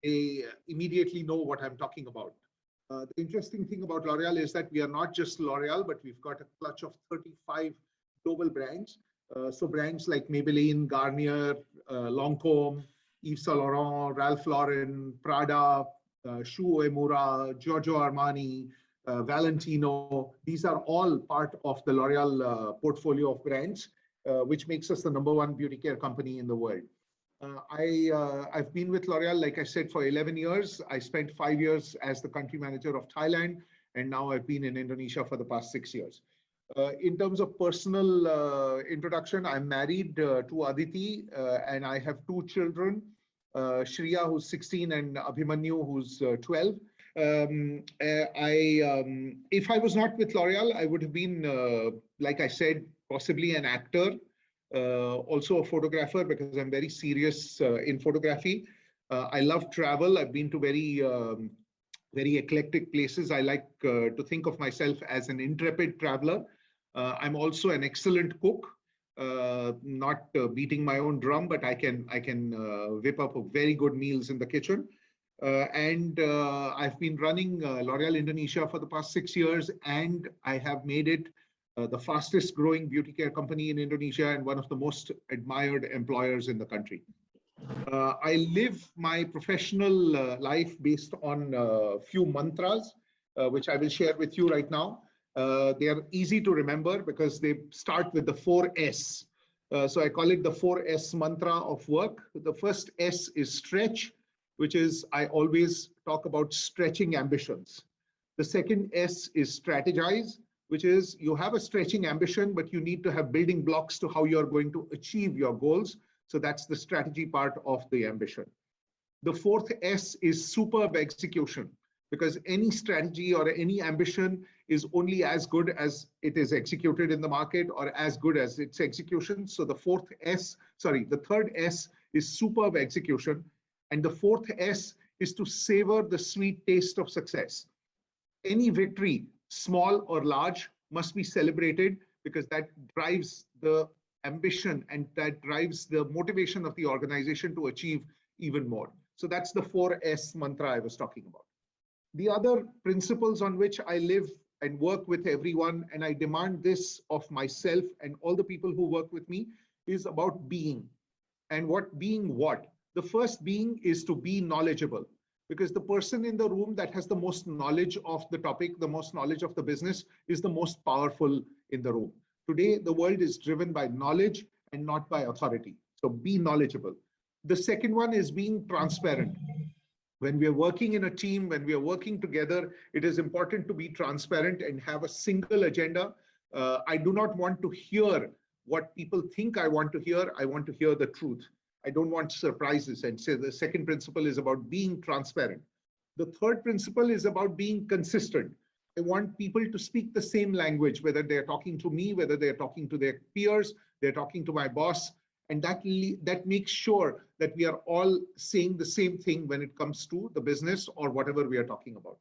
they immediately know what I'm talking about. The interesting thing about L'Oreal is that we are not just L'Oreal, but we've got a clutch of 35 global brands. So brands like Maybelline, Garnier, Lancôme, Yves Saint Laurent, Ralph Lauren, Prada, Shu Uemura, Giorgio Armani, Valentino. These are all part of the L'Oreal portfolio of brands, which makes us the #1 beauty care company in the world. I've been with L'Oreal, like I said, for 11 years. I spent 5 years as the country manager of Thailand, and now I've been in Indonesia for the past 6 years. In terms of personal introduction, I'm married to Aditi, and I have 2 children, Shriya, who's 16, and Abhimanyu, who's 12. If I was not with L'Oreal, I would have been, like I said, possibly an actor, also a photographer, because I'm very serious in photography. I love travel. I've been to very eclectic places. I like to think of myself as an intrepid traveler. I'm also an excellent cook, not beating my own drum, but I can whip up very good meals in the kitchen. And I've been running L'Oreal Indonesia for the past 6 years, and I have made it the fastest growing beauty care company in Indonesia and one of the most admired employers in the country. I live my professional life based on a few mantras, which I will share with you right now. They are easy to remember because they start with the 4 S. So I call it the 4 S mantra of work. The first S is stretch, which is I always talk about stretching ambitions. The second S is strategize, which is you have a stretching ambition, but you need to have building blocks to how you're going to achieve your goals. So that's the strategy part of the ambition. The 4th S is superb execution, because any strategy or any ambition is only as good as it is executed in the market or as good as its execution. So the 3rd S is superb execution. And the 4th S is to savor the sweet taste of success. Any victory, small or large, must be celebrated because that drives the ambition and that drives the motivation of the organization to achieve even more. So that's the 4 S mantra I was talking about. The other principles on which I live and work with everyone, and I demand this of myself and all the people who work with me, is about being. And what being what? The first being is to be knowledgeable, because the person in the room that has the most knowledge of the topic, the most knowledge of the business, is the most powerful in the room. Today, the world is driven by knowledge and not by authority. So be knowledgeable. The second one is being transparent. When we are working in a team, when we are working together, it is important to be transparent and have a single agenda. I do not want to hear what people think I want to hear. I want to hear the truth. I don't want surprises. And so the second principle is about being transparent. The third principle is about being consistent. I want people to speak the same language, whether they're talking to me, whether they're talking to their peers, they're talking to my boss. And that makes sure that we are all saying the same thing when it comes to the business or whatever we are talking about.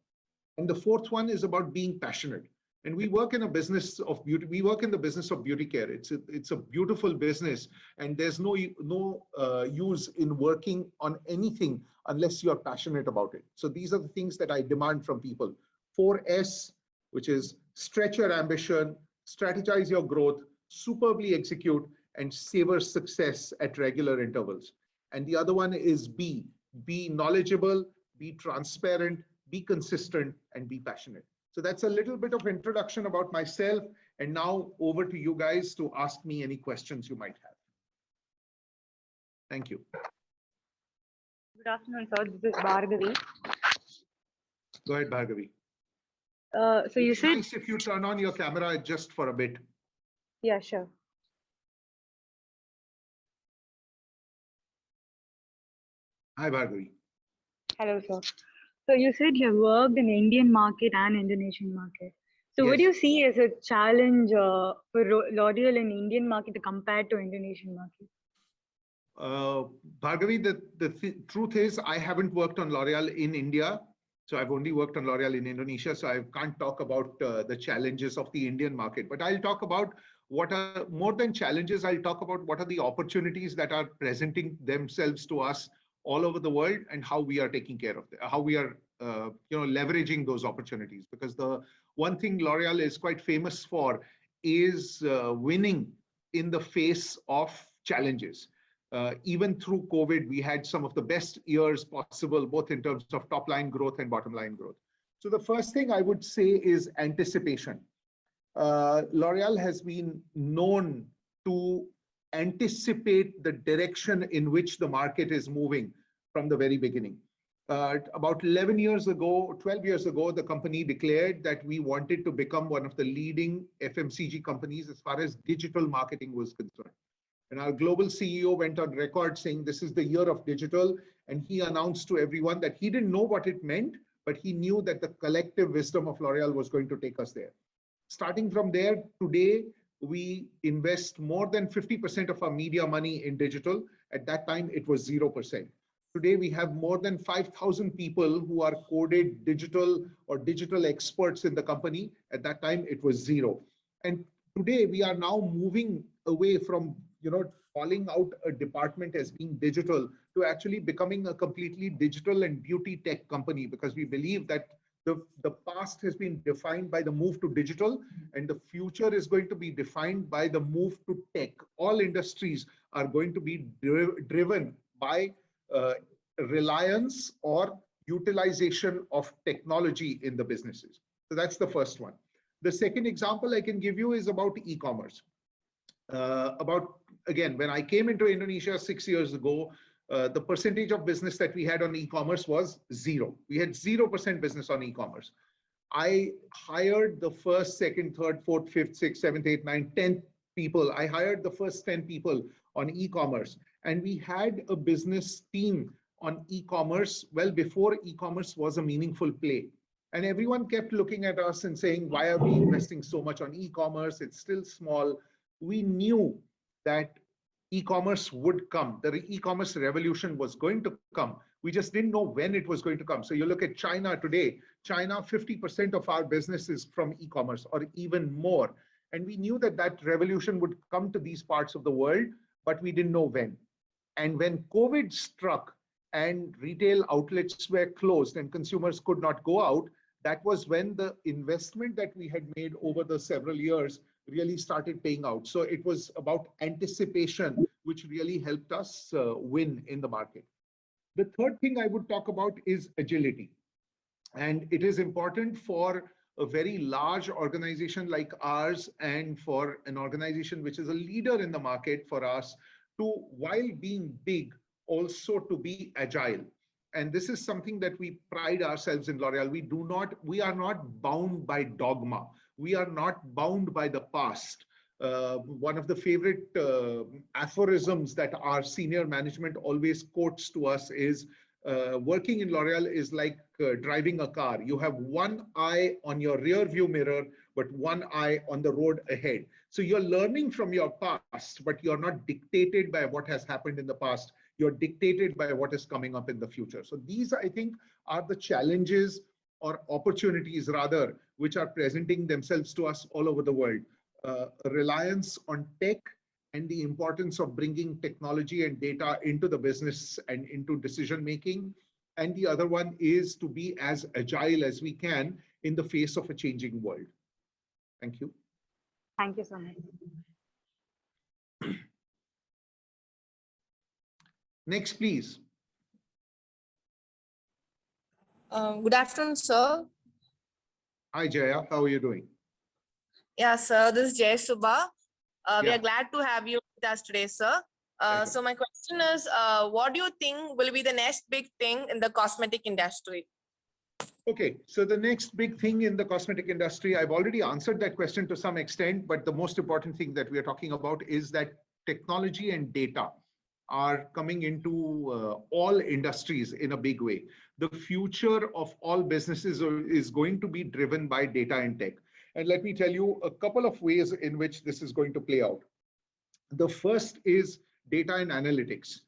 And the fourth one is about being passionate. And we work in a business of beauty. We work in the business of beauty care. It's a beautiful business, and there's no use in working on anything unless you're passionate about it. So these are the things that I demand from people. 4S, which is stretch your ambition, strategize your growth, superbly execute, and savor success at regular intervals. And the other one is be knowledgeable, be transparent, be consistent, and be passionate. So that's a little bit of introduction about myself. And now over to you guys to ask me any questions you might have. Thank you. Good afternoon, sir. This is Bhargavi. Go ahead, Bhargavi. So you said, nice if you turn on your camera just for a bit. Yeah, sure. Hi, Bhargavi. Hello, sir. So you said you have worked in the Indian market and Indonesian market. So Yes. what do you see as a challenge for L'Oreal in Indian market compared to Indonesian market? Bhargavi, the truth is I haven't worked on L'Oreal in India. So I've only worked on L'Oreal in Indonesia. So I can't talk about the challenges of the Indian market. But I'll talk about what are, more than challenges, I'll talk about what are the opportunities that are presenting themselves to us all over the world, and how we are taking care of how we are leveraging those opportunities. Because the one thing L'Oreal is quite famous for is winning in the face of challenges. Even through COVID, we had some of the best years possible, both in terms of top line growth and bottom line growth. So the first thing I would say is anticipation. L'Oreal has been known to anticipate the direction in which the market is moving from the very beginning. About 11 years ago, 12 years ago, the company declared that we wanted to become one of the leading FMCG companies as far as digital marketing was concerned. And our global CEO went on record saying this is the year of digital, and he announced to everyone that he didn't know what it meant, but he knew that the collective wisdom of L'Oreal was going to take us there. Starting from there, today, we invest more than 50% of our media money in digital. At that time, it was 0%. Today, we have more than 5,000 people who are coded digital or digital experts in the company. At that time, it was 0. And today, we are now moving away from calling out a department as being digital to actually becoming a completely digital and beauty tech company, because we believe that the past has been defined by the move to digital, and the future is going to be defined by the move to tech. All industries are going to be driven by reliance or utilization of technology in the businesses. So that's the first one. The second example I can give you is about e-commerce. Again, when I came into Indonesia 6 years ago, the percentage of business that we had on e-commerce was 0. We had 0% business on e-commerce. I hired the first, second, third, fourth, fifth, sixth, seventh, eighth, ninth, 10th people. I hired the first 10 people on e-commerce, and we had a business team on e-commerce well before e-commerce was a meaningful play. And everyone kept looking at us and saying, why are we investing so much on e-commerce? It's still small. We knew that e-commerce would come. The e-commerce revolution was going to come. We just didn't know when it was going to come. So you look at China today, China, 50% of our business is from e-commerce or even more. And we knew that that revolution would come to these parts of the world, but we didn't know when. And when COVID struck and retail outlets were closed and consumers could not go out, that was when the investment that we had made over the several years really started paying out. So it was about anticipation, which really helped us win in the market. The third thing I would talk about is agility. And it is important for a very large organization like ours, and for an organization which is a leader in the market, for us to, while being big, also to be agile. And this is something that we pride ourselves in L'Oreal. We are not bound by dogma. We are not bound by the past. One of the favorite aphorisms that our senior management always quotes to us is, working in L'Oreal is like driving a car. You have one eye on your rear view mirror, but one eye on the road ahead. So you're learning from your past, but you're not dictated by what has happened in the past. You're dictated by what is coming up in the future. So these, I think, are the challenges or opportunities rather, which are presenting themselves to us all over the world. A reliance on tech and the importance of bringing technology and data into the business and into decision making. And the other one is to be as agile as we can in the face of a changing world. Thank you. Thank you so much. Next, please. Good afternoon, sir. Hi, Jaya. How are you doing? Yeah, sir. This is Jay Subha. We are glad to have you with us today, sir. So my question is, what do you think will be the next big thing in the cosmetic industry? Okay, so the next big thing in the cosmetic industry, I've already answered that question to some extent, but the most important thing that we are talking about is that technology and data are coming into all industries in a big way. The future of all businesses is going to be driven by data and tech. And let me tell you a couple of ways in which this is going to play out. The first is data and analytics.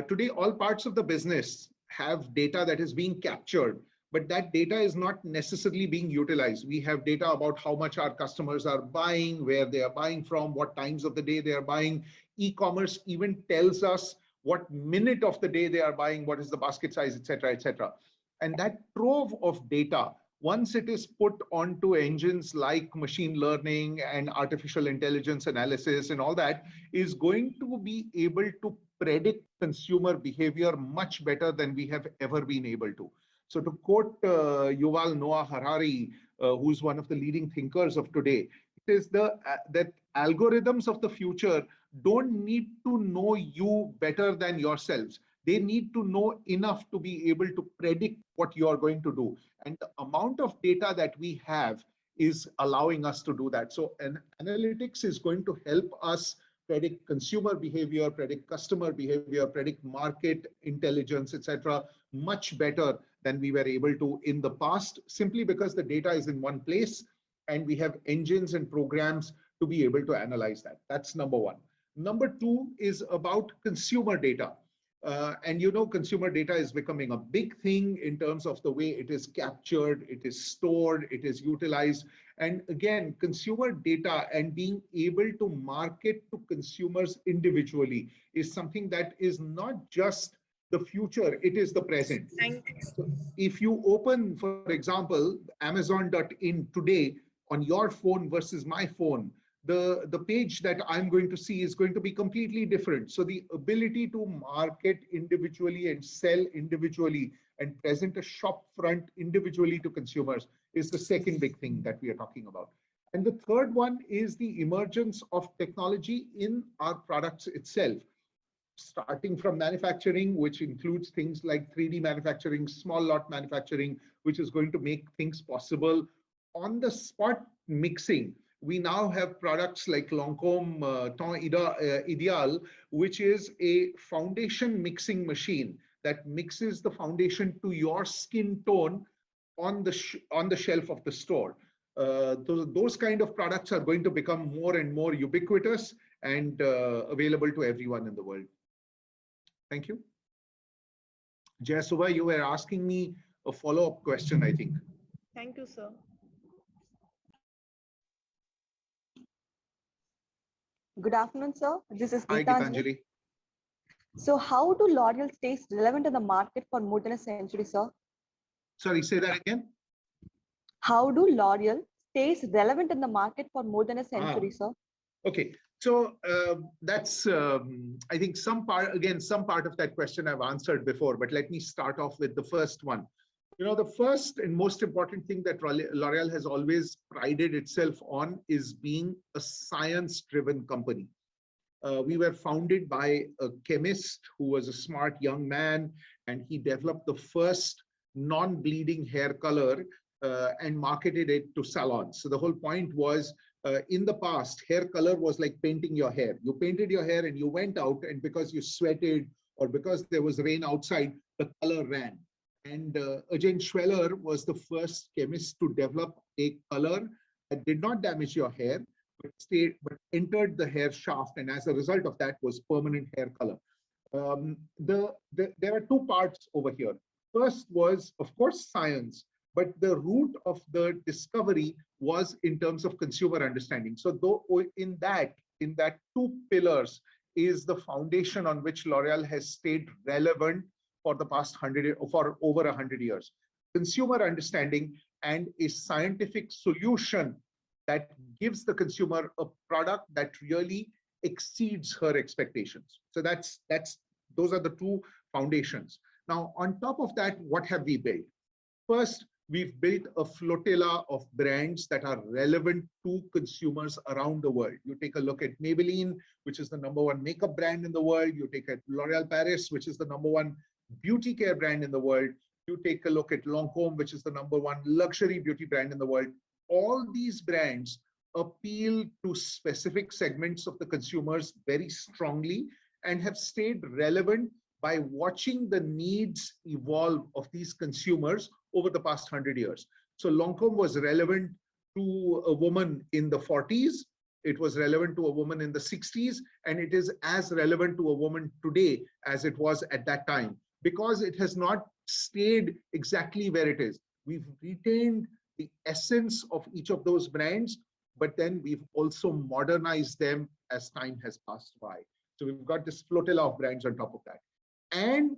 Today, all parts of the business have data that is being captured, but that data is not necessarily being utilized. We have data about how much our customers are buying, where they are buying from, what times of the day they are buying. E-commerce even tells us what minute of the day they are buying, what is the basket size, etc., etc. And that trove of data, once it is put onto engines like machine learning and artificial intelligence analysis and all that, is going to be able to predict consumer behavior much better than we have ever been able to. So to quote Yuval Noah Harari, who's one of the leading thinkers of today, it is that algorithms of the future don't need to know you better than yourselves. They need to know enough to be able to predict what you are going to do. And the amount of data that we have is allowing us to do that. So analytics is going to help us predict consumer behavior, predict customer behavior, predict market intelligence, etc., much better than we were able to in the past, simply because the data is in one place and we have engines and programs to be able to analyze that. That's number one. Number two is about consumer data. And you know, consumer data is becoming a big thing in terms of the way it is captured, it is stored, it is utilized. And again, consumer data and being able to market to consumers individually is something that is not just the future, it is the present. So if you open, for example, Amazon.in today on your phone versus my phone, the page that I'm going to see is going to be completely different. So the ability to market individually and sell individually and present a shop front individually to consumers is the second big thing that we are talking about. And the third one is the emergence of technology in our products itself, starting from manufacturing, which includes things like 3D manufacturing, small lot manufacturing, which is going to make things possible. On the spot mixing, we now have products like Lancôme Ideal, which is a foundation mixing machine that mixes the foundation to your skin tone on the shelf of the store. Those kind of products are going to become more and more ubiquitous and available to everyone in the world. Thank you. Jayasuba, you were asking me a follow-up question, I think. Thank you, sir. Good afternoon, sir. This is Hi, Gitanjali. So how do L'Oreal stays relevant in the market for more than a century, sir? Sorry, say that again. How do L'Oreal stays relevant in the market for more than a century, sir? Okay, so that's, I think some part of that question I've answered before, but let me start off with the first one. You know, the first and most important thing that L'Oreal has always prided itself on is being a science-driven company. We were founded by a chemist who was a smart young man, and he developed the first non-bleeding hair color and marketed it to salons. So the whole point was, in the past, hair color was like painting your hair. You painted your hair and you went out, and because you sweated or because there was rain outside, the color ran. And Eugene Schweller was the first chemist to develop a color that did not damage your hair, but entered the hair shaft, and as a result of that was permanent hair color. There are two parts over here. First was, of course, science, but the root of the discovery was in terms of consumer understanding. So though in that two pillars is the foundation on which L'Oreal has stayed relevant for the past for over 100 years. Consumer understanding and a scientific solution that gives the consumer a product that really exceeds her expectations. So those are the two foundations. Now, on top of that, what have we built? First, we've built a flotilla of brands that are relevant to consumers around the world. You take a look at Maybelline, which is the #1 makeup brand in the world. You take a L'Oréal Paris, which is the #1 beauty care brand in the world. You take a look at Lancôme, which is the #1 luxury beauty brand in the world. All these brands appeal to specific segments of the consumers very strongly and have stayed relevant by watching the needs evolve of these consumers over the past 100 years. So Lancôme was relevant to a woman in the 40s, it was relevant to a woman in the 60s, and it is as relevant to a woman today as it was at that time, because it has not stayed exactly where it is. We've retained the essence of each of those brands, but then we've also modernized them as time has passed by. So we've got this flotilla of brands on top of that. And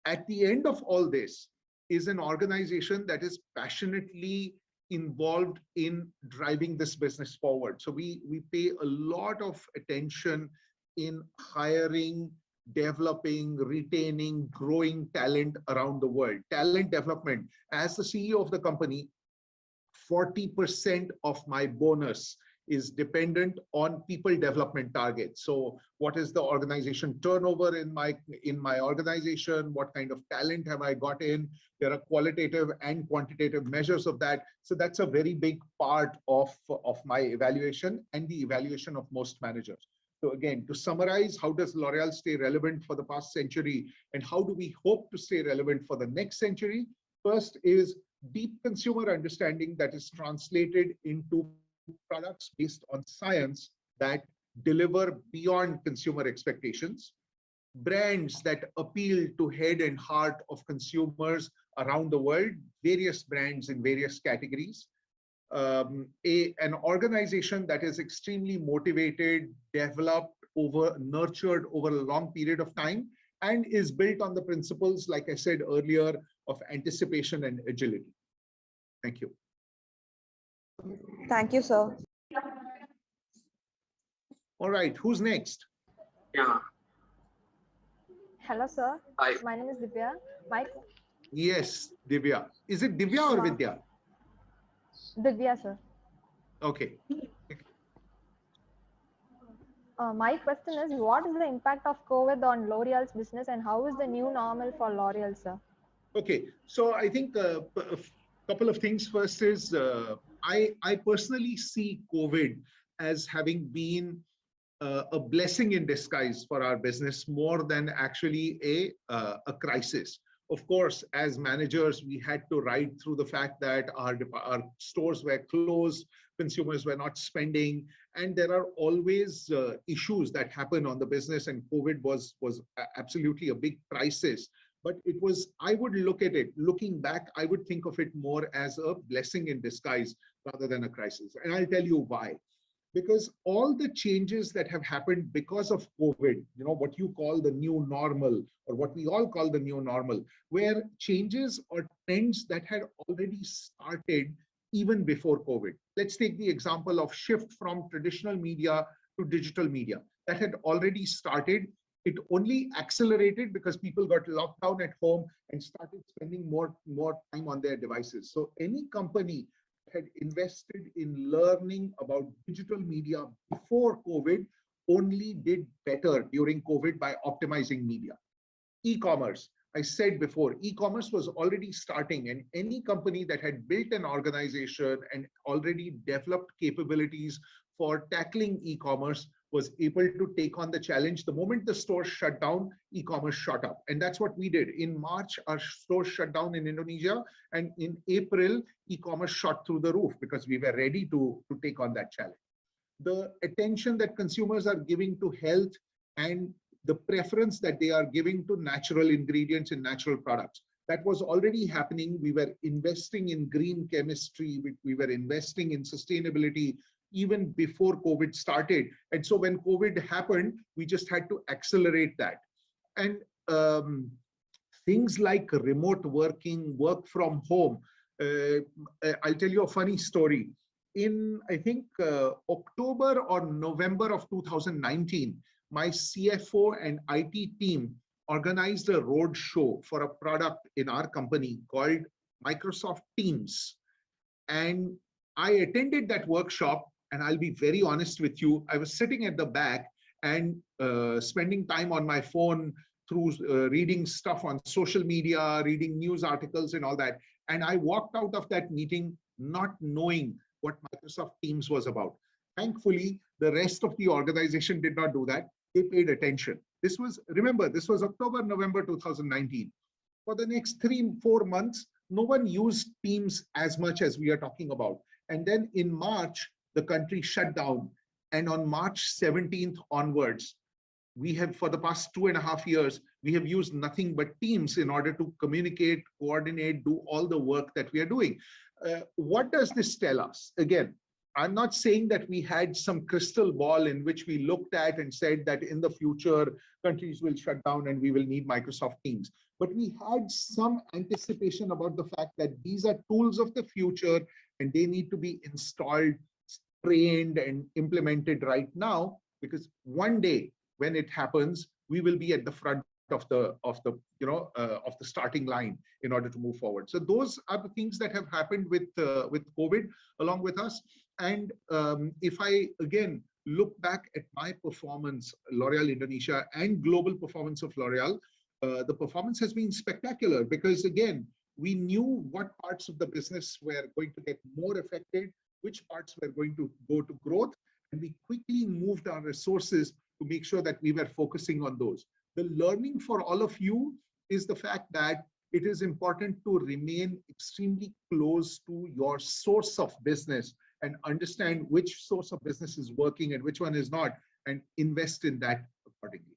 at the end of all this is an organization that is passionately involved in driving this business forward. So we pay a lot of attention in hiring, developing, retaining, growing talent around the world. Talent development. As the CEO of the company, 40% of my bonus is dependent on people development targets. So what is the organization turnover in my organization? What kind of talent have I got in? There are qualitative and quantitative measures of that. So that's a very big part of my evaluation and the evaluation of most managers. So again, to summarize, how does L'Oreal stay relevant for the past century and how do we hope to stay relevant for the next century? First is deep consumer understanding that is translated into products based on science that deliver beyond consumer expectations, brands that appeal to head and heart of consumers around the world, various brands in various categories, an organization that is extremely motivated, developed, nurtured over a long period of time, and is built on the principles, like I said earlier, of anticipation and agility. Thank you. Thank you, sir. All right, who's next? Yeah. Hello, sir. Hi. My name is Divya. Yes, Divya. Is it Divya or Vidya? Divya, sir. Okay. My question is, what is the impact of COVID on L'Oreal's business and how is the new normal for L'Oreal, sir? Okay, so I think a couple of things. First is I personally see COVID as having been a blessing in disguise for our business more than actually a crisis. Of course, as managers, we had to ride through the fact that our stores were closed, consumers were not spending, and there are always issues that happen on the business, and COVID was absolutely a big crisis. But it was, I would look at it, looking back, I would think of it more as a blessing in disguise rather than a crisis. And I'll tell you why. Because all the changes that have happened because of COVID, you know, what you call the new normal, or what we all call the new normal, were changes or trends that had already started even before COVID. Let's take the example of shift from traditional media to digital media. That had already started. It only accelerated because people got locked down at home and started spending more time on their devices. So any company had invested in learning about digital media before COVID only did better during COVID by optimizing media. E-commerce, I said before, e-commerce was already starting, and any company that had built an organization and already developed capabilities for tackling e-commerce was able to take on the challenge. The moment the stores shut down, e-commerce shot up. And that's what we did. In March, our stores shut down in Indonesia. And in April, e-commerce shot through the roof because we were ready to take on that challenge. The attention that consumers are giving to health and the preference that they are giving to natural ingredients and natural products, that was already happening. We were investing in green chemistry. We were investing in sustainability even before COVID started. And so when COVID happened, we just had to accelerate that. And things like remote working, work from home. I'll tell you a funny story. In, I think, October or November of 2019, my CFO and IT team organized a road show for a product in our company called Microsoft Teams. And I attended that workshop. And I'll be very honest with you, I was sitting at the back and spending time on my phone through reading stuff on social media, reading news articles and all that. And I walked out of that meeting not knowing what Microsoft Teams was about. Thankfully, the rest of the organization did not do that. They paid attention. This was, remember, this was October, November 2019. For the next 3-4 months, no one used Teams as much as we are talking about. And then in March, the country shut down. And on March 17th onwards, we have, for the past 2.5 years, we have used nothing but Teams in order to communicate, coordinate, do all the work that we are doing. What does this tell us? Again, I'm not saying that we had some crystal ball in which we looked at and said that in the future countries will shut down and we will need Microsoft Teams. But we had some anticipation about the fact that these are tools of the future and they need to be installed, trained, and implemented right now, because one day when it happens, we will be at the front of the starting line in order to move forward. So those are the things that have happened with COVID along with us. And if I again look back at my performance, L'Oréal Indonesia, and global performance of L'Oréal, the performance has been spectacular, because again, we knew what parts of the business were going to get more affected, which parts were going to go to growth, and we quickly moved our resources to make sure that we were focusing on those. The learning for all of you is the fact that it is important to remain extremely close to your source of business and understand which source of business is working and which one is not, and invest in that accordingly.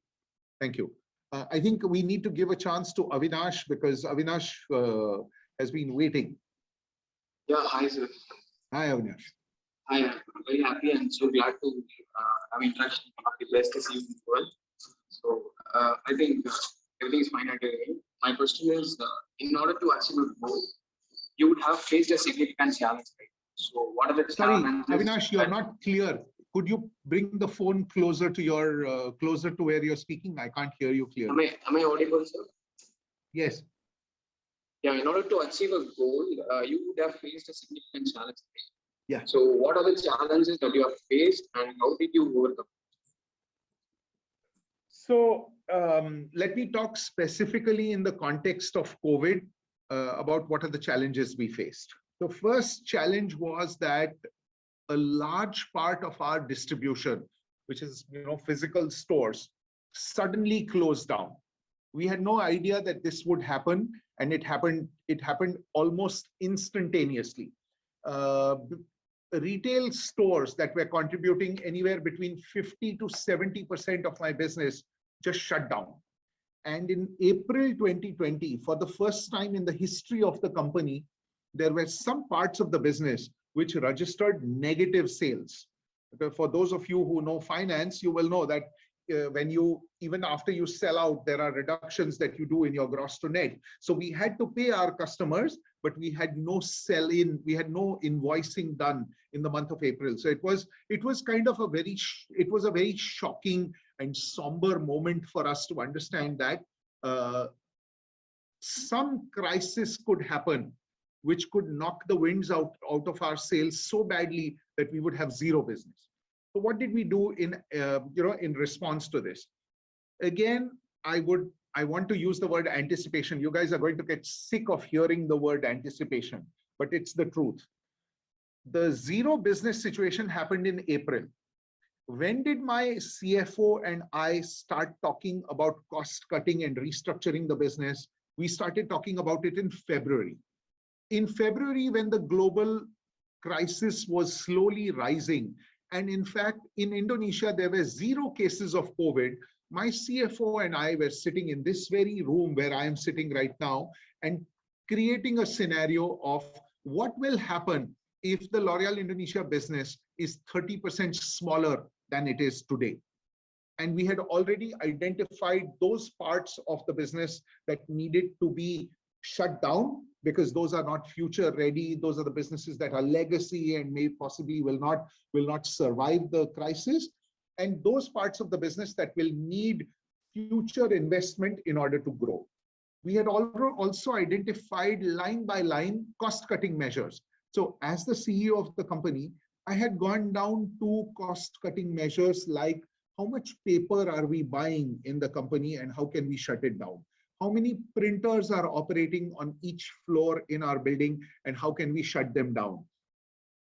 Thank you. I think we need to give a chance to Avinash, because Avinash has been waiting. Yeah, hi, sir. Hi, Avinash. Hi, I'm very happy and so glad to have interaction with the best this evening as well. So I think everything is fine again. My question is, in order to achieve a goal, you would have faced a significant challenge, right? So what are the challenges? Sorry, Avinash, you're not clear. Could you bring the phone closer to your closer to where you're speaking? I can't hear you clearly. Am I audible, sir? Yes. Yeah, in order to achieve a goal, you would have faced a significant challenge. Yeah. So what are the challenges that you have faced and how did you overcome? So let me talk specifically in the context of COVID about what are the challenges we faced. The first challenge was that a large part of our distribution, which is physical stores, suddenly closed down. We had no idea that this would happen, and it happened almost instantaneously. Retail stores that were contributing anywhere between 50 to 70% of my business just shut down. And in April 2020, for the first time in the history of the company, there were some parts of the business which registered negative sales. For those of you who know finance, you will know that when you, even after you sell out, there are reductions that you do in your gross to net. So we had to pay our customers, but we had no sell-in, we had no invoicing done in the month of April. So it was kind of a very shocking and somber moment for us to understand that some crisis could happen which could knock the winds out of our sales so badly that we would have zero business. So what did we do in response to this? Again, I want to use the word anticipation. You guys are going to get sick of hearing the word anticipation, but it's the truth. The zero business situation happened in April. When did my CFO and I start talking about cost cutting and restructuring the business? We started talking about it in February. In February, when the global crisis was slowly rising, and in fact, in Indonesia, there were zero cases of COVID, my CFO and I were sitting in this very room where I am sitting right now and creating a scenario of what will happen if the L'Oréal Indonesia business is 30% smaller than it is today. And we had already identified those parts of the business that needed to be shut down because those are not future ready. Those are the businesses that are legacy and may possibly will not survive the crisis. And those parts of the business that will need future investment in order to grow. We had also identified line by line cost cutting measures. So as the CEO of the company, I had gone down to cost cutting measures like how much paper are we buying in the company and how can we shut it down? How many printers are operating on each floor in our building and how can we shut them down?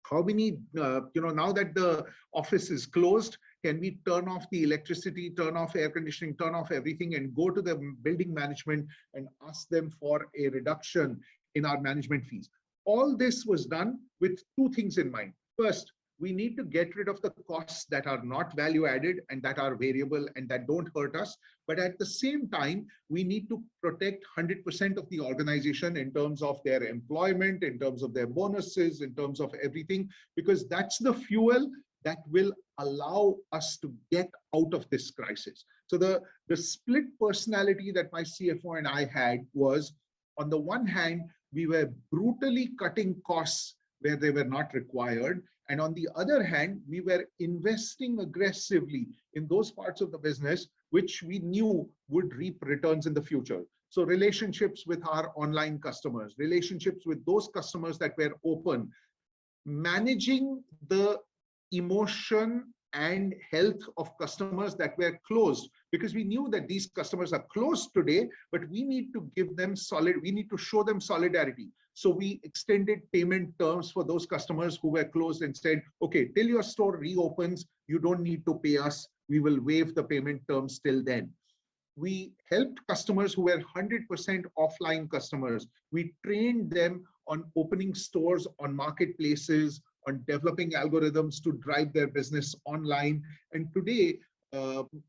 How many, now that the office is closed, can we turn off the electricity, turn off air conditioning, turn off everything and go to the building management and ask them for a reduction in our management fees? All this was done with two things in mind. First, we need to get rid of the costs that are not value added and that are variable and that don't hurt us. But at the same time, we need to protect 100% of the organization in terms of their employment, in terms of their bonuses, in terms of everything, because that's the fuel that will allow us to get out of this crisis. So the split personality that my CFO and I had was, on the one hand, we were brutally cutting costs where they were not required. And on the other hand, we were investing aggressively in those parts of the business which we knew would reap returns in the future. So relationships with our online customers, relationships with those customers that were open, managing the emotion and health of customers that were closed, because we knew that these customers are closed today, but we need to give them we need to show them solidarity. So we extended payment terms for those customers who were closed and said, okay, till your store reopens, you don't need to pay us. We will waive the payment terms till then. We helped customers who were 100% offline customers. We trained them on opening stores, on marketplaces, on developing algorithms to drive their business online. And today,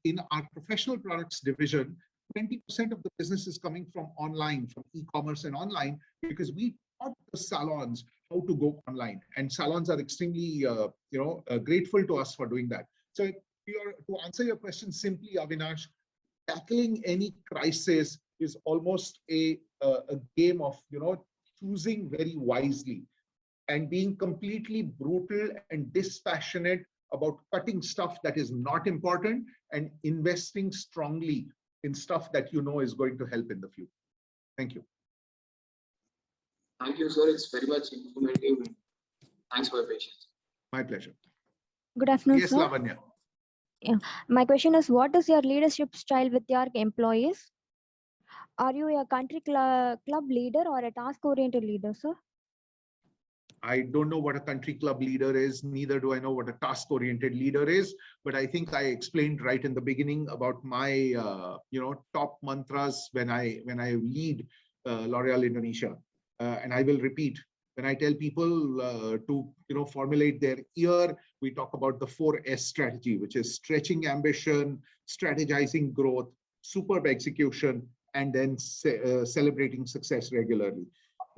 in our professional products division, 20% of the business is coming from online, from e-commerce and online, because we taught the salons how to go online. And salons are extremely grateful to us for doing that. So to answer your question simply, Avinash, tackling any crisis is almost a game of choosing very wisely and being completely brutal and dispassionate about cutting stuff that is not important and investing strongly in stuff that is going to help in the future. Thank you. Thank you, sir. It's very much informative. Thanks for your patience. My pleasure. Good afternoon, yes, sir. Lavanya. Yeah. My question is, what is your leadership style with your employees? Are you a country club leader or a task-oriented leader, sir? I don't know what a country club leader is, neither do I know what a task-oriented leader is, but I think I explained right in the beginning about my top mantras when I lead L'Oreal Indonesia. And I will repeat, when I tell people to formulate their year, we talk about the 4S strategy, which is stretching ambition, strategizing growth, superb execution, and then celebrating success regularly.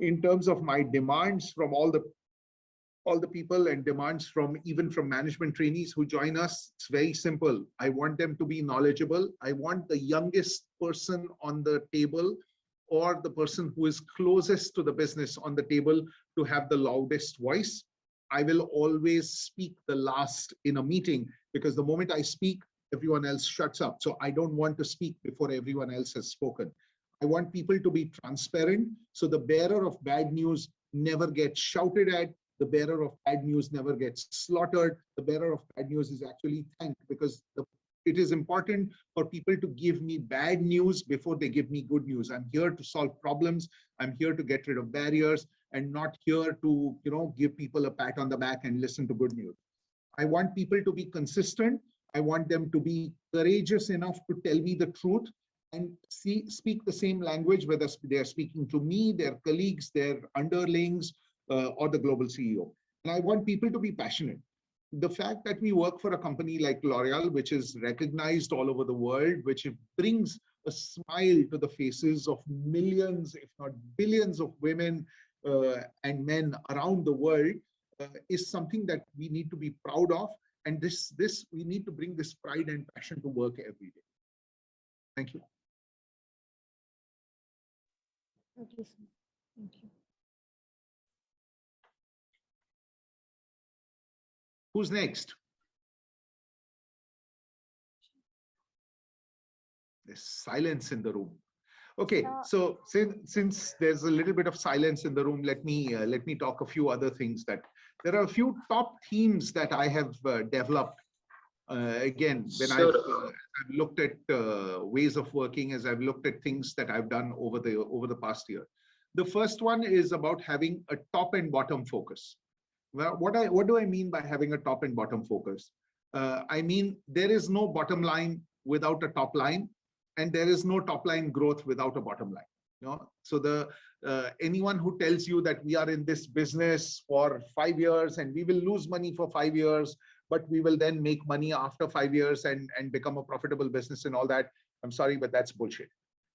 In terms of my demands from all the people and demands even from management trainees who join us, it's very simple. I want them to be knowledgeable. I want the youngest person on the table or the person who is closest to the business on the table to have the loudest voice. I will always speak the last in a meeting, because the moment I speak, everyone else shuts up. So I don't want to speak before everyone else has spoken. I want people to be transparent, so the bearer of bad news never gets shouted at, the bearer of bad news never gets slaughtered. The bearer of bad news is actually thanked, because it is important for people to give me bad news before they give me good news. I'm here to solve problems. I'm here to get rid of barriers, and not here to give people a pat on the back and listen to good news. I want people to be consistent. I want them to be courageous enough to tell me the truth and speak the same language, whether they are speaking to me, their colleagues, their underlings, or the global CEO. And I want people to be passionate. The fact that we work for a company like L'Oreal, which is recognized all over the world, which brings a smile to the faces of millions, if not billions of women and men around the world, is something that we need to be proud of. And we need to bring this pride and passion to work every day. Thank you. Okay, sir. Thank you. Who's next? There's silence in the room. Okay, so since there's a little bit of silence in the room, let me talk a few other things. That there are a few top themes that I have developed. Again, when I've looked at ways of working, as I've looked at things that I've done over the past year. The first one is about having a top and bottom focus. Well, what do I mean by having a top and bottom focus? I mean, there is no bottom line without a top line, and there is no top line growth without a bottom line. So the anyone who tells you that we are in this business for 5 years and we will lose money for 5 years, but we will then make money after 5 years and become a profitable business and all that, I'm sorry, but that's bullshit.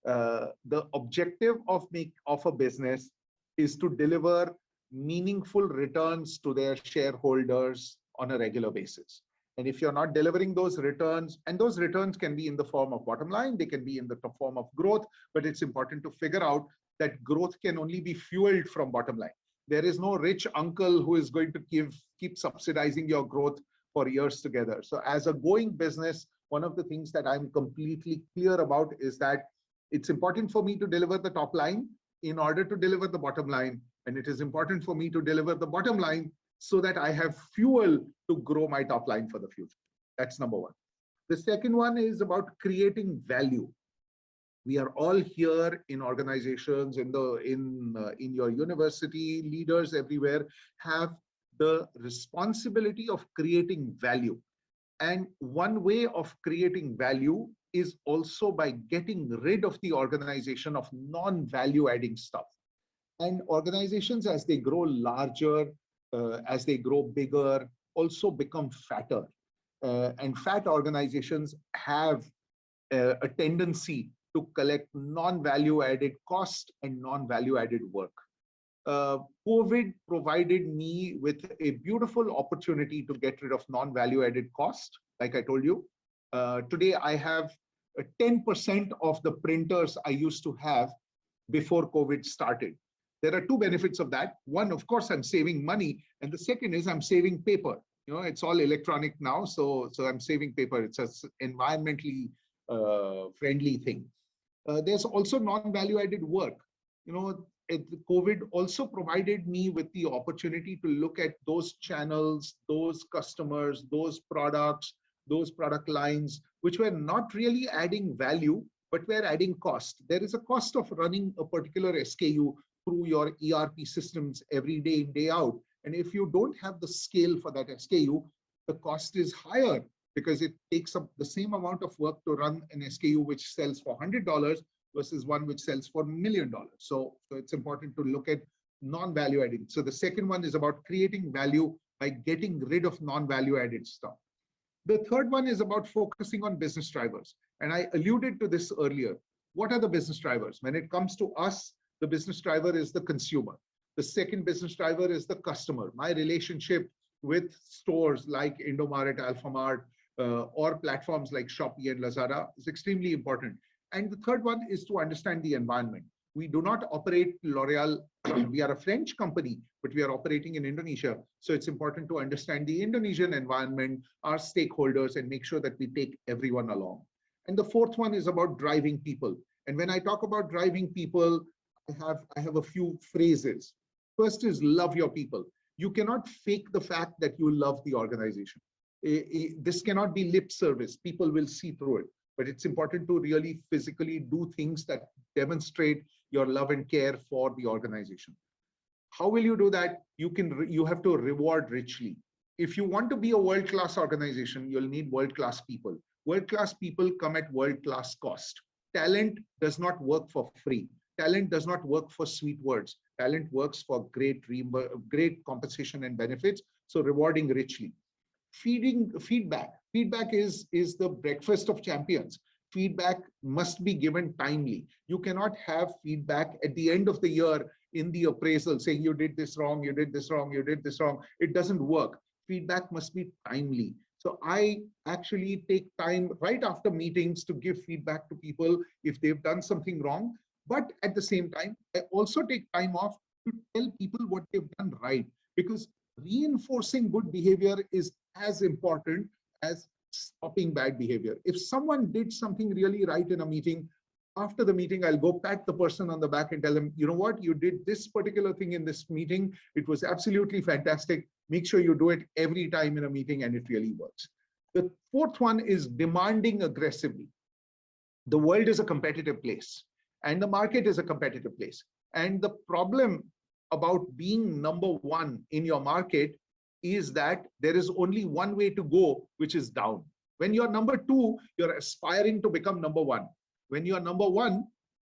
The objective of a business is to deliver meaningful returns to their shareholders on a regular basis. And if you're not delivering those returns, and those returns can be in the form of bottom line, they can be in the form of growth, but it's important to figure out that growth can only be fueled from bottom line. There is no rich uncle who is going to keep subsidizing your growth for years together. So as a going business, one of the things that I'm completely clear about is that it's important for me to deliver the top line in order to deliver the bottom line. And it is important for me to deliver the bottom line so that I have fuel to grow my top line for the future. That's number one. The second one is about creating value. We are all here in organizations, in your university, leaders everywhere have the responsibility of creating value. And one way of creating value is also by getting rid of the organization of non-value adding stuff. And organizations, as they grow larger, as they grow bigger, also become fatter. And fat organizations have a tendency to collect non-value added cost and non-value added work. COVID provided me with a beautiful opportunity to get rid of non-value added cost. Like I told you, today I have 10% of the printers I used to have before COVID started. There are two benefits of that. One, of course, I'm saving money. And the second is I'm saving paper. It's all electronic now. So I'm saving paper. It's an environmentally friendly thing. There's also non-value added work. COVID also provided me with the opportunity to look at those channels, those customers, those products, those product lines, which were not really adding value, but were adding cost. There is a cost of running a particular SKU through your ERP systems every day in, day out. And if you don't have the scale for that SKU, the cost is higher because it takes up the same amount of work to run an SKU which sells for $100 versus one which sells for $1 million. So it's important to look at non-value adding. So the second one is about creating value by getting rid of non-value added stuff. The third one is about focusing on business drivers. And I alluded to this earlier. What are the business drivers? When it comes to us, the business driver is the consumer. The second business driver is the customer. My relationship with stores like Indomaret, Alphamart, or platforms like Shopee and Lazada is extremely important. And the third one is to understand the environment. We do not operate L'Oreal. We are a French company, but we are operating in Indonesia. So it's important to understand the Indonesian environment, our stakeholders, and make sure that we take everyone along. And the fourth one is about driving people. And when I talk about driving people, I have a few phrases. First is love your people. You cannot fake the fact that you love the organization. This cannot be lip service. People will see through it. But it's important to really physically do things that demonstrate your love and care for the organization. How will you do that? You have to reward richly. If you want to be a world-class organization, you'll need world-class people. World-class people come at world-class cost. Talent does not work for free. Talent does not work for sweet words. Talent works for great compensation and benefits. So rewarding richly. Feedback. Feedback is the breakfast of champions. Feedback must be given timely. You cannot have feedback at the end of the year in the appraisal saying you did this wrong, you did this wrong, you did this wrong. It doesn't work. Feedback must be timely. So I actually take time right after meetings to give feedback to people if they've done something wrong. But at the same time, I also take time off to tell people what they've done right, because reinforcing good behavior is as important as stopping bad behavior. If someone did something really right in a meeting, after the meeting, I'll go pat the person on the back and tell them, you know what, you did this particular thing in this meeting. It was absolutely fantastic. Make sure you do it every time in a meeting and it really works. The fourth one is demanding aggressively. The world is a competitive place and the market is a competitive place. And the problem about being number one in your market is that there is only one way to go, which is down. When you're number two, you're aspiring to become number one. When you're number one,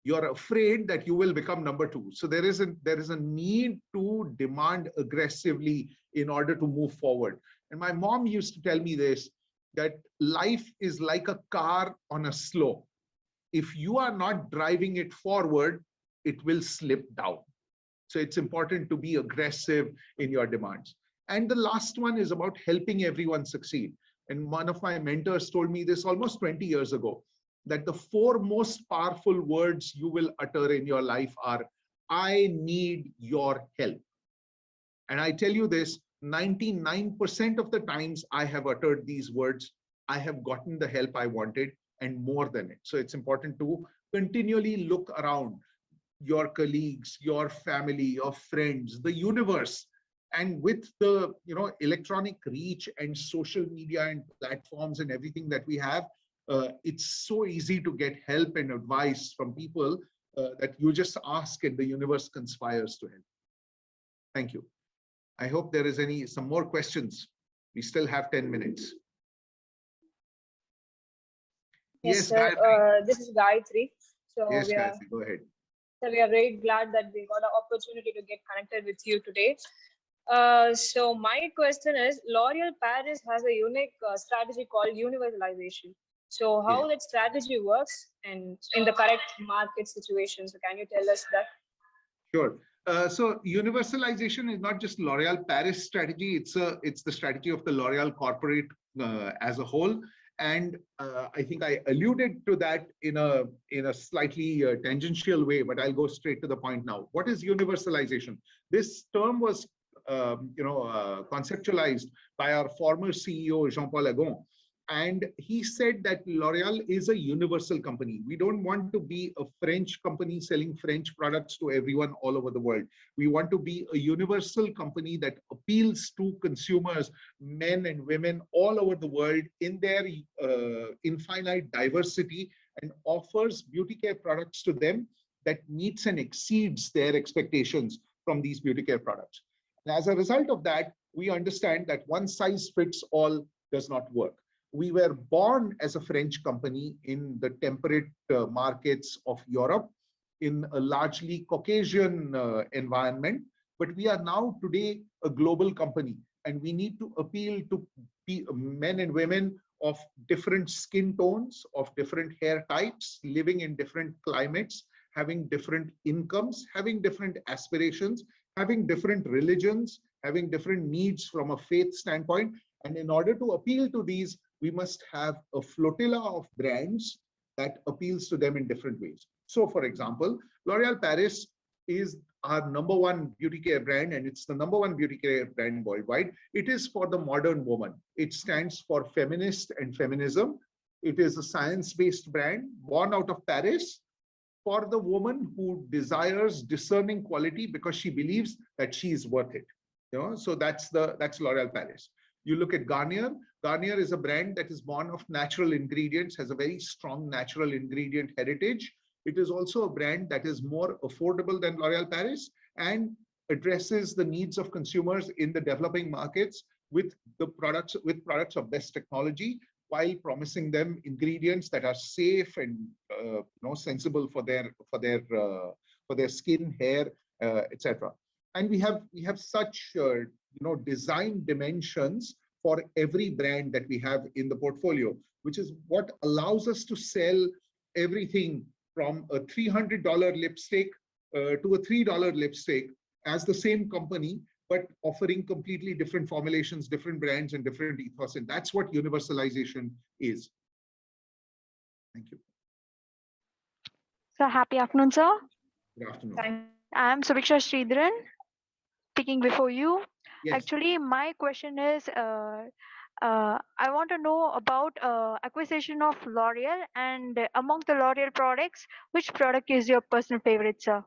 you're afraid that you will become number two. So there is a need to demand aggressively in order to move forward. And my mom used to tell me this, that life is like a car on a slope. If you are not driving it forward, it will slip down. So it's important to be aggressive in your demands. And the last one is about helping everyone succeed. And one of my mentors told me this almost 20 years ago, that the 4 most powerful words you will utter in your life are, I need your help. And I tell you this, 99% of the times I have uttered these words, I have gotten the help I wanted and more than it. So it's important to continually look around your colleagues, your family, your friends, the universe. And with the electronic reach and social media and platforms and everything that we have, it's so easy to get help and advice from people that you just ask and the universe conspires to help. Thank you. I hope there is some more questions. We still have 10 minutes. Yes, sir. This is Gayatri. So yes, Gayatri, go ahead. So we are very glad that we got an opportunity to get connected with you today. So my question is, L'Oréal Paris has a unique strategy called universalization. So how that strategy works and in the correct market situation. So can you tell us that? Sure. So universalization is not just L'Oréal Paris strategy. It's the strategy of the L'Oréal corporate as a whole. And I think I alluded to that in a slightly tangential way, but I'll go straight to the point now. What is universalization? This term was conceptualized by our former CEO, Jean-Paul Agon. And he said that L'Oréal is a universal company. We don't want to be a French company selling French products to everyone all over the world. We want to be a universal company that appeals to consumers, men and women all over the world in their infinite diversity, and offers beauty care products to them that meets and exceeds their expectations from these beauty care products. And as a result of that, we understand that one size fits all does not work. We were born as a French company in the temperate markets of Europe in a largely Caucasian environment, but we are now today a global company, and we need to appeal to men and women of different skin tones, of different hair types, living in different climates, having different incomes, having different aspirations, having different religions, having different needs from a faith standpoint. And in order to appeal to these, we must have a flotilla of brands that appeals to them in different ways. So for example, L'Oréal Paris is our #1 beauty care brand, and it's the #1 beauty care brand worldwide. It is for the modern woman. It stands for feminist and feminism. It is a science-based brand born out of Paris for the woman who desires discerning quality because she believes that she is worth it. So that's L'Oréal Paris. You look at Garnier. Garnier is a brand that is born of natural ingredients, has a very strong natural ingredient heritage. It is also a brand that is more affordable than L'Oréal Paris and addresses the needs of consumers in the developing markets with products of best technology, while promising them ingredients that are safe and sensible for their skin, hair, etc. And we have such design dimensions for every brand that we have in the portfolio, which is what allows us to sell everything from a $300 lipstick to a $3 lipstick as the same company, but offering completely different formulations, different brands, and different ethos. And that's what universalization is. Thank you. So happy afternoon, sir. Good afternoon. I am Subiksha Sridharan, speaking before you. Yes. Actually, my question is, I want to know about acquisition of L'Oréal, and among the L'Oréal products, which product is your personal favorite, sir?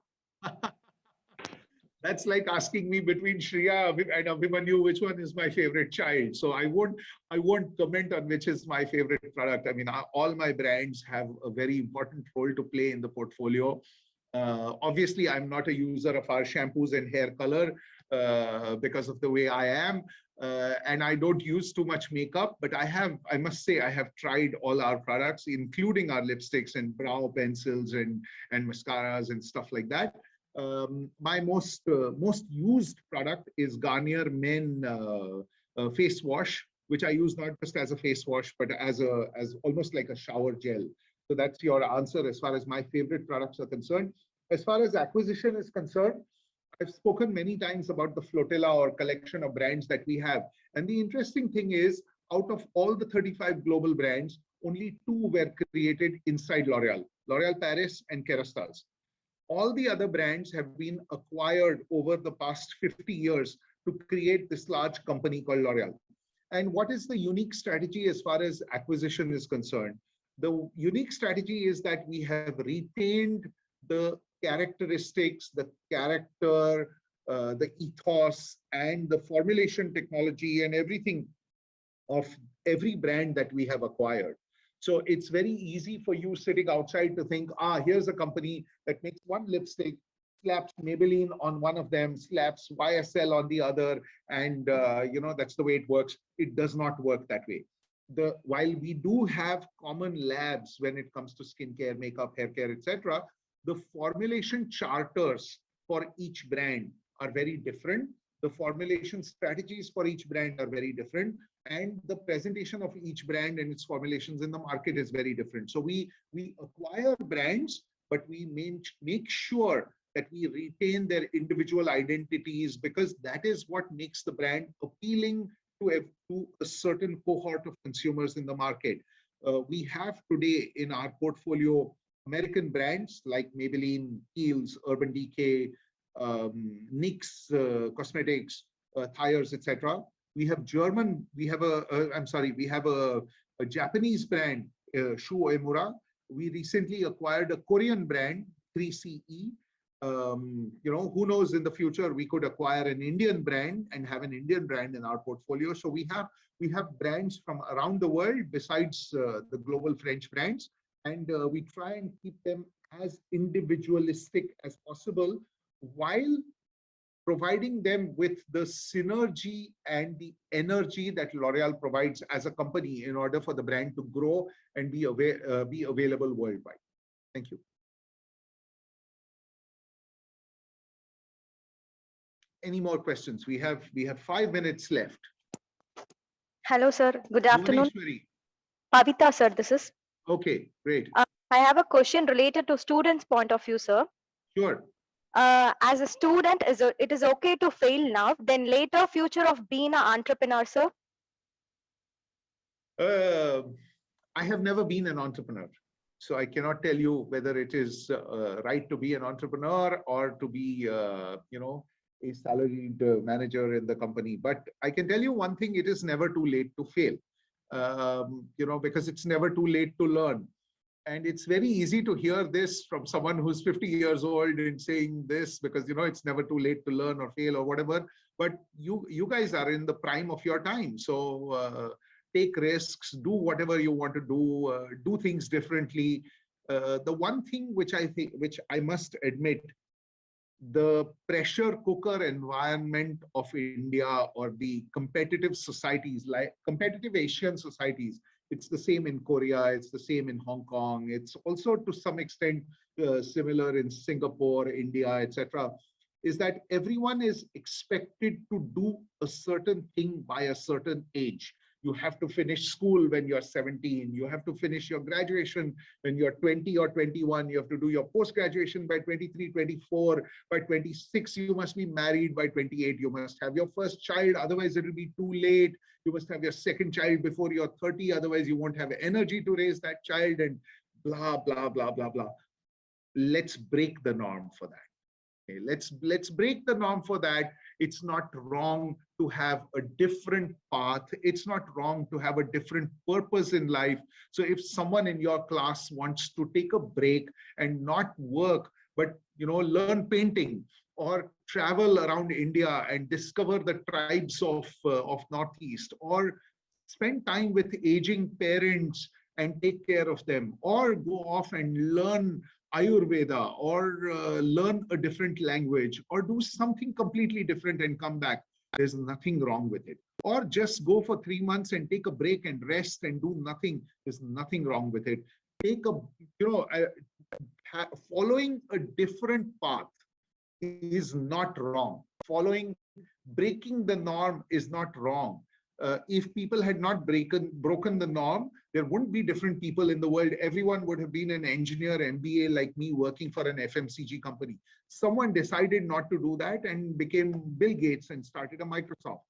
That's like asking me between Shreya and Abhimanyu, which one is my favorite child. So I won't comment on which is my favorite product. I mean, all my brands have a very important role to play in the portfolio. Obviously, I'm not a user of our shampoos and hair color because of the way I am. And I don't use too much makeup, but I must say, I have tried all our products, including our lipsticks and brow pencils and mascaras and stuff like that. My most used product is Garnier Men face wash, which I use not just as a face wash, but as almost like a shower gel. So that's your answer as far as my favorite products are concerned. As far as acquisition is concerned, I've spoken many times about the flotilla or collection of brands that we have. And the interesting thing is, out of all the 35 global brands, only 2 were created inside L'Oreal, L'Oreal Paris and Kerastase. All the other brands have been acquired over the past 50 years to create this large company called L'Oreal. And what is the unique strategy as far as acquisition is concerned? The unique strategy is that we have retained the characteristics, the character, the ethos, and the formulation technology and everything of every brand that we have acquired. So it's very easy for you sitting outside to think, here's a company that makes one lipstick, slaps Maybelline on one of them, slaps YSL on the other, and that's the way it works. It does not work that way. While we do have common labs when it comes to skincare, makeup, hair care, etc., the formulation charters for each brand are very different. The formulation strategies for each brand are very different, and the presentation of each brand and its formulations in the market is very different. So we acquire brands, but we make sure that we retain their individual identities, because that is what makes the brand appealing to a certain cohort of consumers in the market. We have today in our portfolio American brands like Maybelline, Kiehl's, Urban Decay, NYX Cosmetics, Thayers, etc. We have a Japanese brand, Shu Oemura. We recently acquired a Korean brand, 3CE. Who knows, in the future we could acquire an Indian brand and have an Indian brand in our portfolio. So we have brands from around the world besides the global French brands, and we try and keep them as individualistic as possible, while providing them with the synergy and the energy that L'Oreal provides as a company in order for the brand to grow and be available worldwide. Thank you. Any more questions? We have 5 minutes left. Hello, sir. Good afternoon. Bhuvneshwari. Pavita, sir, this is. Okay, great. I have a question related to students' point of view, sir. Sure. As a student, it is okay to fail now, then later future of being an entrepreneur, sir? I have never been an entrepreneur, so I cannot tell you whether it is right to be an entrepreneur or to be, a salaried manager in the company. But I can tell you one thing: it is never too late to fail, because it's never too late to learn. And it's very easy to hear this from someone who's 50 years old and saying this, because it's never too late to learn or fail or whatever. But you guys are in the prime of your time, so take risks, do whatever you want to do things differently. The one thing which I must admit, the pressure cooker environment of India, or the competitive societies, like competitive Asian societies, it's the same in Korea, it's the same in Hong Kong, it's also to some extent similar in Singapore, India, etc., is that everyone is expected to do a certain thing by a certain age. You have to finish school when you're 17. You have to finish your graduation when you're 20 or 21. You have to do your post-graduation by 23, 24. By 26, you must be married. By 28, you must have your first child. Otherwise, it will be too late. You must have your second child before you're 30. Otherwise, you won't have energy to raise that child, and blah, blah, blah, blah, blah. Let's break the norm for that. Okay, let's break the norm for that. It's not wrong to have a different path. It's not wrong to have a different purpose in life. So if someone in your class wants to take a break and not work, but learn painting or travel around India and discover the tribes of Northeast, or spend time with aging parents and take care of them, or go off and learn Ayurveda, or learn a different language, or do something completely different and come back. There's nothing wrong with it. Or just go for 3 months and take a break and rest and do nothing. There's nothing wrong with it. Take a, following a different path is not wrong. Breaking the norm is not wrong. If people had not broken the norm, there wouldn't be different people in the world. Everyone would have been an engineer, MBA like me, working for an FMCG company. Someone decided not to do that and became Bill Gates and started a Microsoft.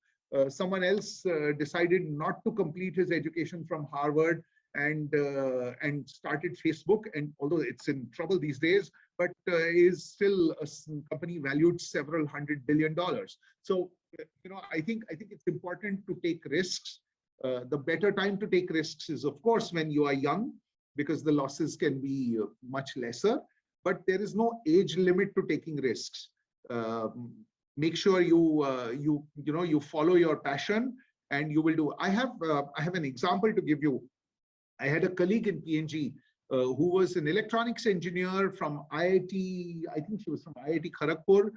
Someone else decided not to complete his education from Harvard and started Facebook. And although it's in trouble these days, but is still a company valued several $100 billion. So, I think it's important to take risks. The better time to take risks is, of course, when you are young, because the losses can be much lesser. But there is no age limit to taking risks. Make sure you follow your passion, and you will do. I have an example to give you. I had a colleague in PNG who was an electronics engineer from IIT. I think she was from IIT Kharagpur.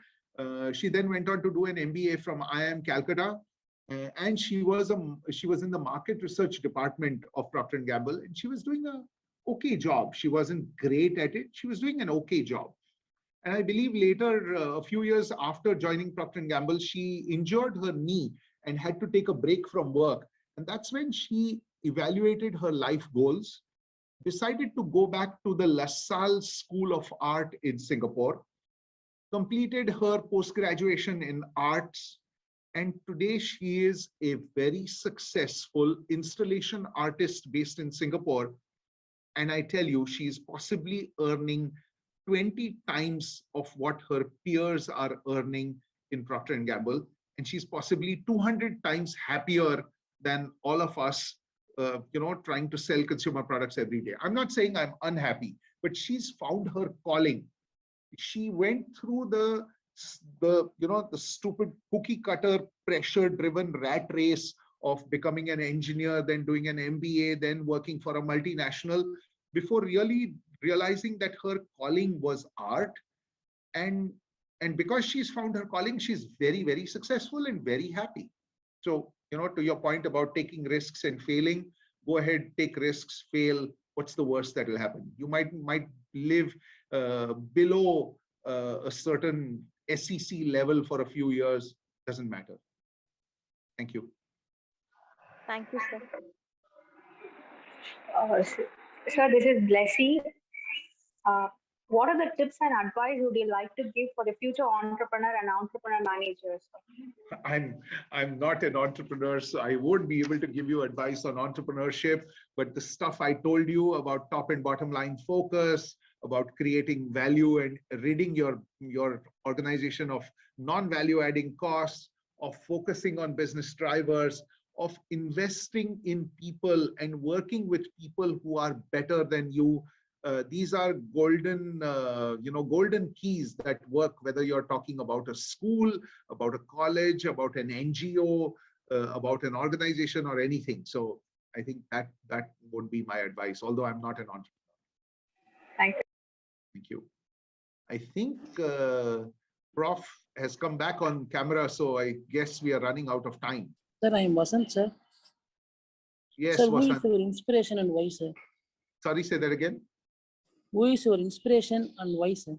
She then went on to do an MBA from IIM Calcutta, and she was in the market research department of Procter & Gamble, and she was doing a okay job. She wasn't great at it. She was doing an okay job. And I believe later, a few years after joining Procter & Gamble, she injured her knee and had to take a break from work. And that's when she evaluated her life goals, decided to go back to the LaSalle School of Art in Singapore, completed her post-graduation in arts, and today she is a very successful installation artist based in Singapore. And I tell you, she is possibly earning 20 times of what her peers are earning in Procter & Gamble. And she's possibly 200 times happier than all of us, trying to sell consumer products every day. I'm not saying I'm unhappy, but she's found her calling. She went through the stupid cookie cutter, pressure driven rat race of becoming an engineer, then doing an MBA, then working for a multinational, before really realizing that her calling was art. And because she's found her calling, she's very, very successful and very happy. So, to your point about taking risks and failing, go ahead, take risks, fail. What's the worst that will happen? You might live below a certain SEC level for a few years. Doesn't matter. Thank you. Thank you, sir. Sir, this is Blessy. What are the tips and advice would you like to give for the future entrepreneur and entrepreneur managers? I'm not an entrepreneur, so I won't be able to give you advice on entrepreneurship, but the stuff I told you about top and bottom line focus, about creating value and ridding your organization of non-value adding costs, of focusing on business drivers, of investing in people and working with people who are better than you. These are golden keys that work, whether you're talking about a school, about a college, about an NGO, about an organization or anything. So I think that would be my advice, although I'm not an entrepreneur. Thank you. Thank you. I think Prof has come back on camera, so I guess we are running out of time. Sir, I am Vasant, sir. Yes, sir, Vasant. who is your inspiration and why, sir? Sorry, say that again. Who is your inspiration and why, sir?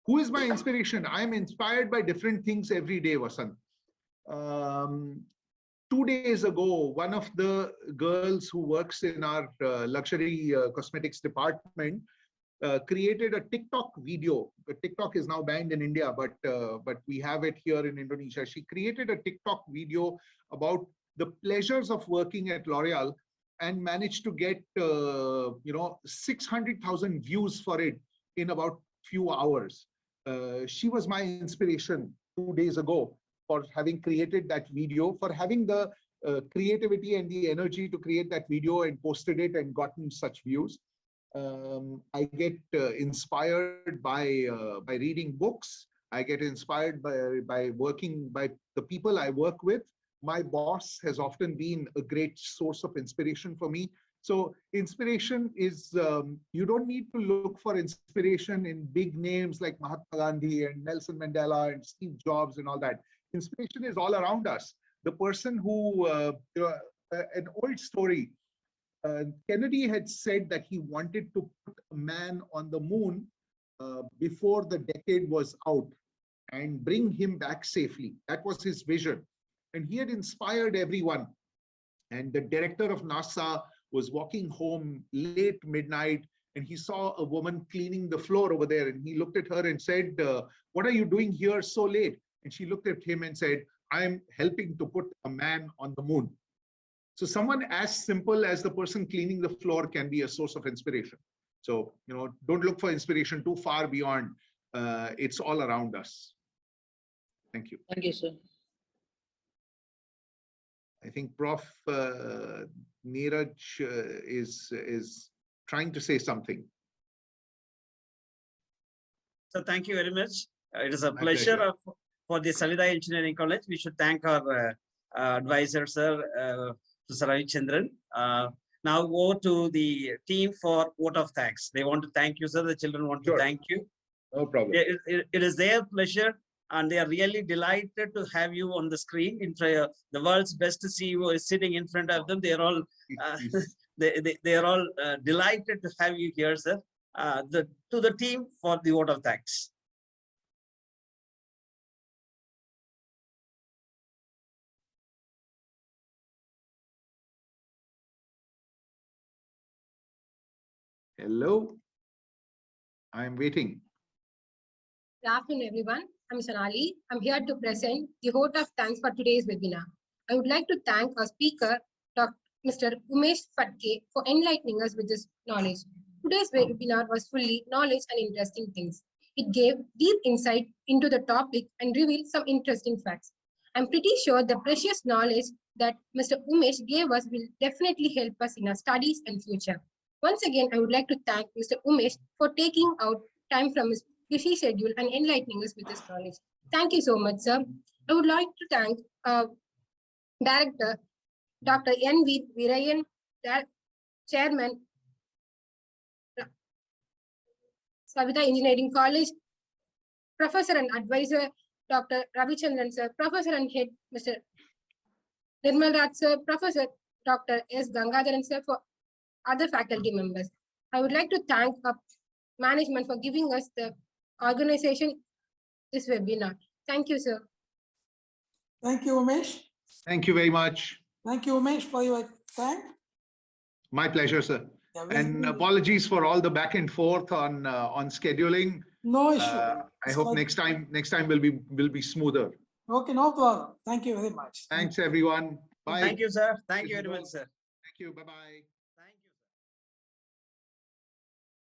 Who is my inspiration? I am inspired by different things every day, Vasant. 2 days ago, one of the girls who works in our luxury cosmetics department created a TikTok video. TikTok is now banned in India, but we have it here in Indonesia. She created a TikTok video about the pleasures of working at L'Oreal and managed to get 600,000 views for it in about few hours. She was my inspiration 2 days ago for having created that video, for having the creativity and the energy to create that video and posted it and gotten such views. I get inspired by reading books. I get inspired by working by the people I work with. My boss has often been a great source of inspiration for me. So inspiration is, you don't need to look for inspiration in big names like Mahatma Gandhi and Nelson Mandela and Steve Jobs and all that. Inspiration is all around us. The person who, an old story, Kennedy had said that he wanted to put a man on the moon before the decade was out and bring him back safely. That was his vision. And he had inspired everyone. And the director of NASA was walking home late midnight and he saw a woman cleaning the floor over there. And he looked at her and said, what are you doing here so late? And she looked at him and said, I'm helping to put a man on the moon. So someone as simple as the person cleaning the floor can be a source of inspiration. So, don't look for inspiration too far beyond. It's all around us. Thank you. Thank you, sir. I think Prof. Neeraj is trying to say something. So thank you very much. It is a My pleasure pleasure. For the Savidai Engineering College. We should thank our advisor, sir, Mr. Ravichandran. Now over to the team for vote of thanks. They want to thank you, sir. The children want to thank you. No problem. It is their pleasure, and they are really delighted to have you on the screen. The world's best CEO is sitting in front of them. They are all they are all delighted to have you here, sir. To the team for the vote of thanks. Hello. I'm waiting. Good afternoon, everyone. I'm Sonali. I'm here to present the vote of thanks for today's webinar. I would like to thank our speaker, Mr. Umesh Phadke, for enlightening us with this knowledge. Today's webinar was fully knowledge and interesting things. It gave deep insight into the topic and revealed some interesting facts. I'm pretty sure the precious knowledge that Mr. Umesh gave us will definitely help us in our studies and future. Once again, I would like to thank Mr. Umesh for taking out time from his busy schedule and enlightening us with his knowledge. Thank you so much, sir. I would like to thank Director Dr. N.V. Virayan, Chairman, Savita Engineering College, Professor and Advisor, Dr. Ravichandran, sir, Professor and Head, Mr. Nirmal Raj, sir, Professor Dr. S. Gangadharan, sir, for other faculty members. I would like to thank management for giving us the organization this webinar. Thank you, sir. Thank you, Umesh. Thank you very much. Thank you, Umesh, for your time. My pleasure, sir. Yeah, And apologies for all the back and forth on scheduling. No issue. I hope next time will be smoother. Okay, no problem. Thank you very much. Thanks, everyone. Bye. Thank you, sir. Thank you very much, sir. Thank you. Bye-bye.